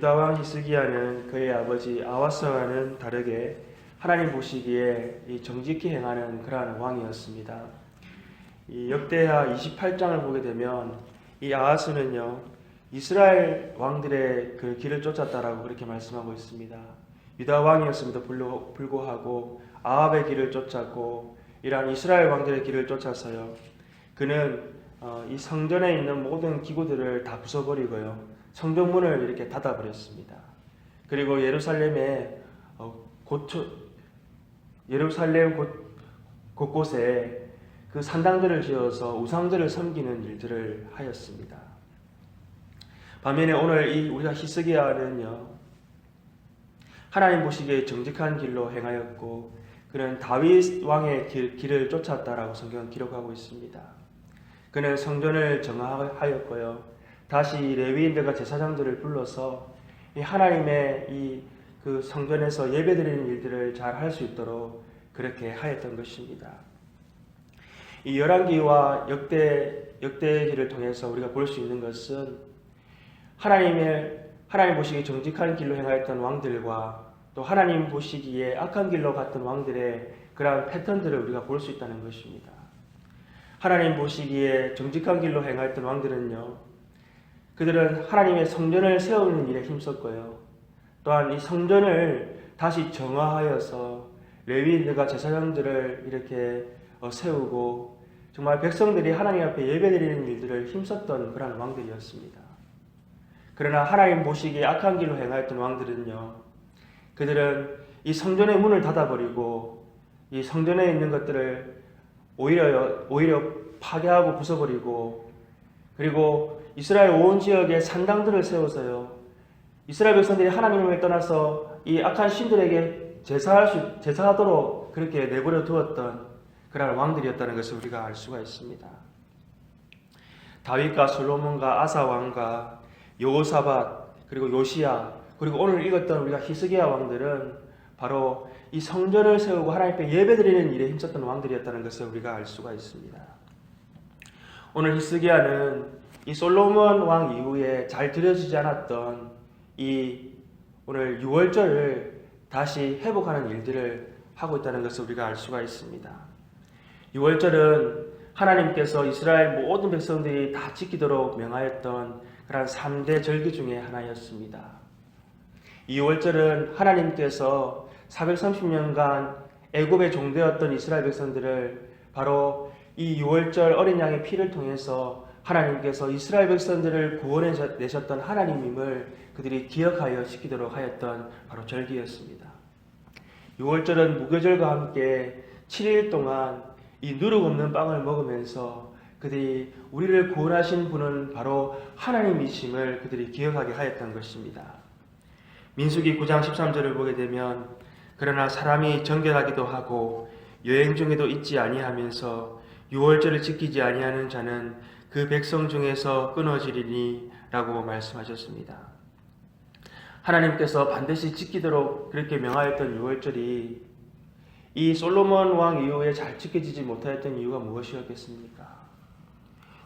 유다 왕 히스기야는 그의 아버지 아하스와는 다르게 하나님 보시기에 이 정직히 행하는 그러한 왕이었습니다. 이 역대하 28장을 보게 되면 이 아하스는요 이스라엘 왕들의 그 길을 쫓았다라고 그렇게 말씀하고 있습니다. 유다 왕이었음에도 불구하고 아합의 길을 쫓았고 이러한 이스라엘 왕들의 길을 쫓아서요 그는 이 성전에 있는 모든 기구들을 다 부숴버리고요 성전문을 이렇게 닫아버렸습니다. 그리고 예루살렘 곳곳에 그 산당들을 지어서 우상들을 섬기는 일들을 하였습니다. 반면에 오늘 우리가 히스기야는요 하나님 보시기에 정직한 길로 행하였고 그는 다윗 왕의 길을 쫓았다라고 성경은 기록하고 있습니다. 그는 성전을 정화하였고요 다시 레위인들과 제사장들을 불러서 하나님의 그 성전에서 예배드리는 일들을 잘 할 수 있도록 그렇게 하였던 것입니다. 이 열왕기와 역대기를 통해서 우리가 볼 수 있는 것은 하나님 보시기에 정직한 길로 행하였던 왕들과 또 하나님 보시기에 악한 길로 갔던 왕들의 그러한 패턴들을 우리가 볼 수 있다는 것입니다. 하나님 보시기에 정직한 길로 행하였던 왕들은요 그들은 하나님의 성전을 세우는 일에 힘썼고요. 또한 이 성전을 다시 정화하여서 레위인들과 제사장들을 이렇게 세우고 정말 백성들이 하나님 앞에 예배드리는 일들을 힘썼던 그런 왕들이었습니다. 그러나 하나님 보시기에 악한 길로 행하였던 왕들은요. 그들은 이 성전의 문을 닫아버리고 이 성전에 있는 것들을 오히려 파괴하고 부숴버리고 그리고 이스라엘 온 지역에 산당들을 세워서요. 이스라엘 백성들이 하나님을 떠나서 이 악한 신들에게 제사하도록 그렇게 내버려 두었던 그러한 왕들이었다는 것을 우리가 알 수가 있습니다. 다윗과 솔로몬과 아사 왕과 여호사밧 그리고 요시야 그리고 오늘 읽었던 우리가 히스기야 왕들은 바로 이 성전을 세우고 하나님께 예배드리는 일에 힘썼던 왕들이었다는 것을 우리가 알 수가 있습니다. 오늘 히스기야는 이 솔로몬 왕 이후에 잘 드려지지 않았던 이 오늘 유월절을 다시 회복하는 일들을 하고 있다는 것을 우리가 알 수가 있습니다. 유월절은 하나님께서 이스라엘 모든 백성들이 다 지키도록 명하였던 그런 3대 절기 중에 하나였습니다. 이 유월절은 하나님께서 430년간 애굽의 종되었던 이스라엘 백성들을 바로 이 유월절 어린 양의 피를 통해서 하나님께서 이스라엘 백성들을 구원해 내셨던 하나님임을 그들이 기억하여 지키도록 하였던 바로 절기였습니다. 유월절은 무교절과 함께 7일 동안 이 누룩 없는 빵을 먹으면서 그들이 우리를 구원하신 분은 바로 하나님이심을 그들이 기억하게 하였던 것입니다. 민수기 9장 13절을 보게 되면 그러나 사람이 정결하기도 하고 여행 중에도 잊지 아니하면서 유월절을 지키지 아니하는 자는 그 백성 중에서 끊어지리니 라고 말씀하셨습니다. 하나님께서 반드시 지키도록 그렇게 명하였던 유월절이 이 솔로몬 왕 이후에 잘 지켜지지 못하였던 이유가 무엇이었겠습니까?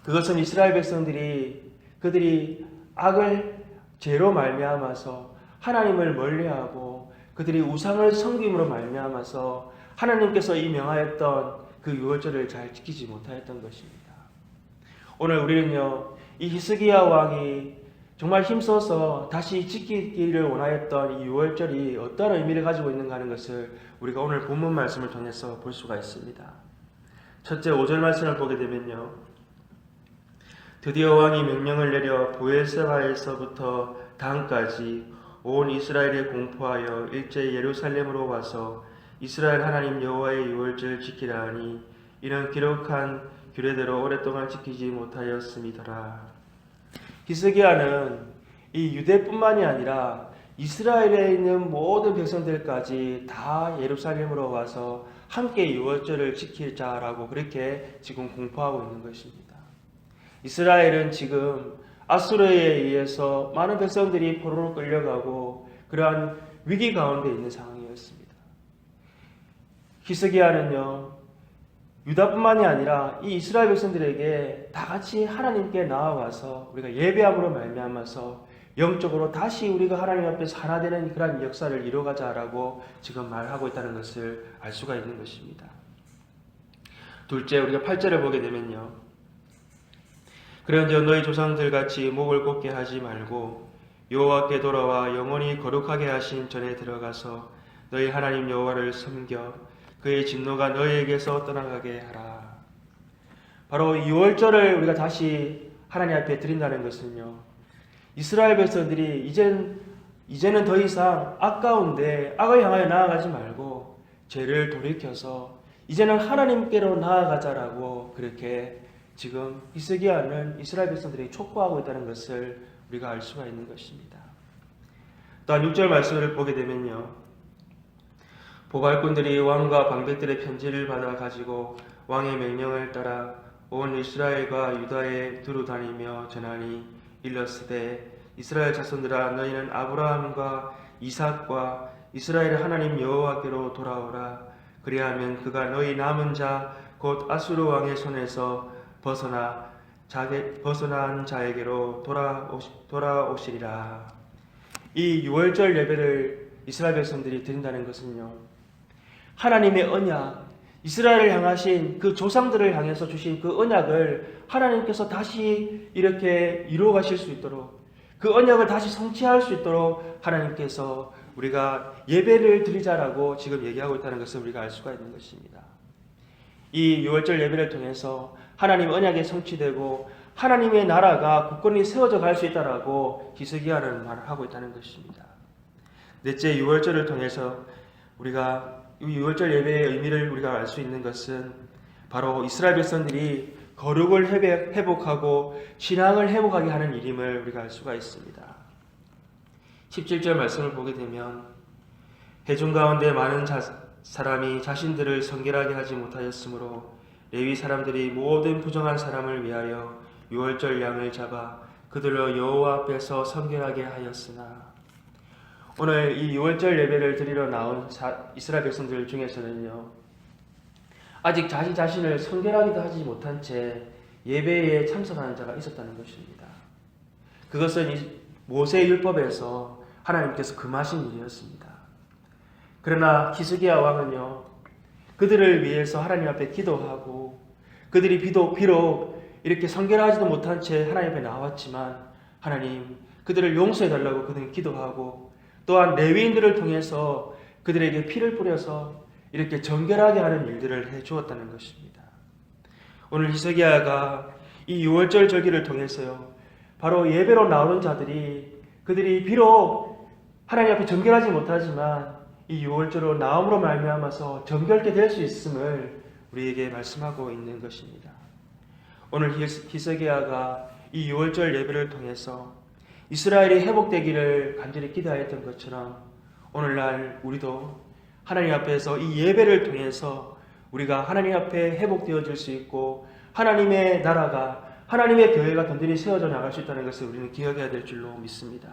그것은 이스라엘 백성들이 그들이 악을 죄로 말미암아서 하나님을 멀리하고 그들이 우상을 섬김으로 말미암아서 하나님께서 이 명하였던 그 유월절을 잘 지키지 못하였던 것입니다. 오늘 우리는요 이 히스기야 왕이 정말 힘써서 다시 지키기를 원하였던 이 유월절이 어떤 의미를 가지고 있는가 하는 것을 우리가 오늘 본문 말씀을 통해서 볼 수가 있습니다. 첫째 5절 말씀을 보게 되면요. 드디어 왕이 명령을 내려 브엘세바에서부터 단까지 온 이스라엘에 공포하여 일제 예루살렘으로 와서 이스라엘 하나님 여호와의 유월절 지키라 하니 이는 기록한 규례대로 오랫동안 지키지 못하였음이더라. 히스기야는 이 유대뿐만이 아니라 이스라엘에 있는 모든 백성들까지 다 예루살렘으로 와서 함께 유월절을 지키자라고 그렇게 지금 공포하고 있는 것입니다. 이스라엘은 지금 아수르에 의해서 많은 백성들이 포로로 끌려가고 그러한 위기 가운데 있는 상황이었습니다. 히스기야는요 유다뿐만이 아니라 이 이스라엘 백성들에게 다 같이 하나님께 나아와서 우리가 예배함으로 말미암아서 영적으로 다시 우리가 하나님 앞에서 하나 되는 그런 역사를 이루어가자라고 지금 말하고 있다는 것을 알 수가 있는 것입니다. 둘째, 우리가 8절을 보게 되면요. 그런즉 너희 조상들 같이 목을 곱게 하지 말고 여호와께 돌아와 영원히 거룩하게 하신 전에 들어가서 너희 하나님 여호와를 섬겨 그의 진노가 너희에게서 떠나가게 하라. 바로 6월절을 우리가 다시 하나님 앞에 드린다는 것은요, 이스라엘 백성들이 이제는 더 이상 아까운데 악을 향하여 나아가지 말고 죄를 돌이켜서 이제는 하나님께로 나아가자라고 그렇게 지금 히스기야는 이스라엘 백성들에게 촉구하고 있다는 것을 우리가 알 수가 있는 것입니다. 또한 6절 말씀을 보게 되면요, 보갈꾼들이 왕과 방백들의 편지를 받아 가지고 왕의 명령을 따라 온 이스라엘과 유다에 두루 다니며 전하니 일렀으되 이스라엘 자손들아 너희는 아브라함과 이삭과 이스라엘의 하나님 여호와께로 돌아오라. 그리하면 그가 너희 남은 자 곧 아수르 왕의 손에서 벗어난 자에게로 돌아오시리라. 이 6월절 예배를 이스라엘 백성들이 드린다는 것은요, 하나님의 언약, 이스라엘을 향하신 그 조상들을 향해서 주신 그 언약을 하나님께서 다시 이렇게 이루어 가실 수 있도록, 그 언약을 다시 성취할 수 있도록 하나님께서 우리가 예배를 드리자라고 지금 얘기하고 있다는 것을 우리가 알 수가 있는 것입니다. 이 6월절 예배를 통해서 하나님 언약이 성취되고 하나님의 나라가 굳건히 세워져 갈 수 있다라고 히스기야는 말을 하고 있다는 것입니다. 넷째, 6월절을 통해서 우리가 이 6월절 예배의 의미를 우리가 알 수 있는 것은 바로 이스라엘 백성들이 거룩을 회복하고 신앙을 회복하게 하는 일임을 우리가 알 수가 있습니다. 17절 말씀을 보게 되면 회중 가운데 많은 사람이 자신들을 성결하게 하지 못하였으므로 레위 사람들이 모든 부정한 사람을 위하여 6월절 양을 잡아 그들로 여호와 앞에서 성결하게 하였으나, 오늘 이 6월절 예배를 드리러 나온 이스라엘 백성들 중에서는요, 아직 자신을 성결하기도 하지 못한 채 예배에 참석하는 자가 있었다는 것입니다. 그것은 모세 율법에서 하나님께서 금하신 일이었습니다. 그러나 히스기야 왕은요, 그들을 위해서 하나님 앞에 기도하고 그들이 비록 이렇게 성결하지도 못한 채 하나님 앞에 나왔지만 하나님 그들을 용서해 달라고 그들은 기도하고, 또한 레위인들을 통해서 그들에게 피를 뿌려서 이렇게 정결하게 하는 일들을 해 주었다는 것입니다. 오늘 히스기야가 이 6월절 절기를 통해서요, 바로 예배로 나오는 자들이 그들이 비록 하나님 앞에 정결하지 못하지만 이 6월절로 나옴으로 말미암아서 정결케 될 수 있음을 우리에게 말씀하고 있는 것입니다. 오늘 히스기야가 이 6월절 예배를 통해서 이스라엘이 회복되기를 간절히 기도하였던 것처럼 오늘날 우리도 하나님 앞에서 이 예배를 통해서 우리가 하나님 앞에 회복되어질 수 있고 하나님의 나라가, 하나님의 교회가 든든히 세워져 나갈 수 있다는 것을 우리는 기억해야 될 줄로 믿습니다.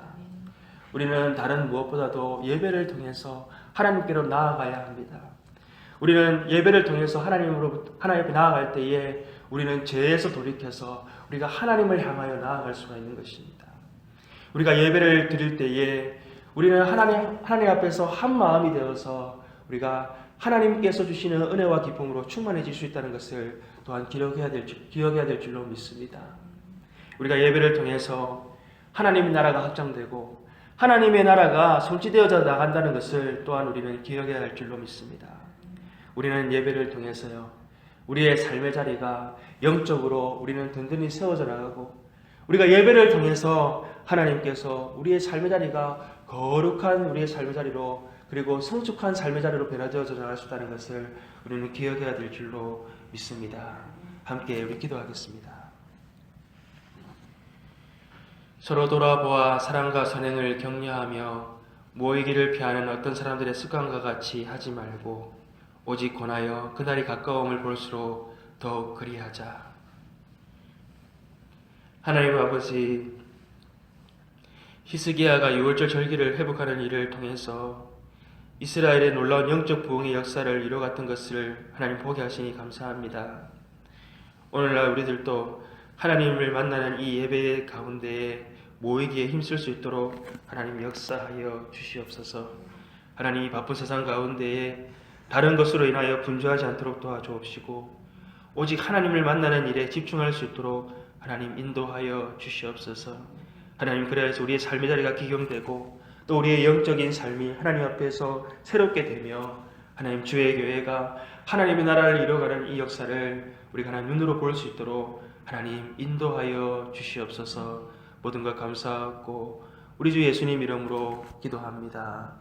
우리는 다른 무엇보다도 예배를 통해서 하나님께로 나아가야 합니다. 우리는 예배를 통해서 하나님 앞에 나아갈 때에 우리는 죄에서 돌이켜서 우리가 하나님을 향하여 나아갈 수가 있는 것입니다. 우리가 예배를 드릴 때에 우리는 하나님 앞에서 한 마음이 되어서 우리가 하나님께서 주시는 은혜와 기쁨으로 충만해질 수 있다는 것을 또한 기억해야 될 줄로 믿습니다. 우리가 예배를 통해서 하나님의 나라가 확장되고 하나님의 나라가 성취되어져 나간다는 것을 또한 우리는 기억해야 할 줄로 믿습니다. 우리는 예배를 통해서요, 우리의 삶의 자리가 영적으로 우리는 든든히 세워져 나가고, 우리가 예배를 통해서 하나님께서 우리의 삶의 자리가 거룩한 우리의 삶의 자리로, 그리고 성숙한 삶의 자리로 변화되어져 나갈 수 있다는 것을 우리는 기억해야 될 줄로 믿습니다. 함께 우리 기도하겠습니다. 서로 돌아보아 사랑과 선행을 격려하며 모이기를 피하는 어떤 사람들의 습관과 같이 하지 말고 오직 권하여 그날이 가까움을 볼수록 더욱 그리하자. 하나님 아버지, 히스기야가 6월절 절기를 회복하는 일을 통해서 이스라엘의 놀라운 영적 부흥의 역사를 이루어갔던 것을 하나님 보게 하시니 감사합니다. 오늘날 우리들도 하나님을 만나는 이 예배의 가운데에 모이기에 힘쓸 수 있도록 하나님 역사하여 주시옵소서. 하나님 이 바쁜 세상 가운데에 다른 것으로 인하여 분주하지 않도록 도와주옵시고 오직 하나님을 만나는 일에 집중할 수 있도록 하나님 인도하여 주시옵소서. 하나님 그래서 우리의 삶의 자리가 기경되고 또 우리의 영적인 삶이 하나님 앞에서 새롭게 되며 하나님 주의 교회가 하나님의 나라를 이뤄가는 이 역사를 우리가 하나님 눈으로 볼 수 있도록 하나님 인도하여 주시옵소서. 모든 것 감사하고 우리 주 예수님 이름으로 기도합니다.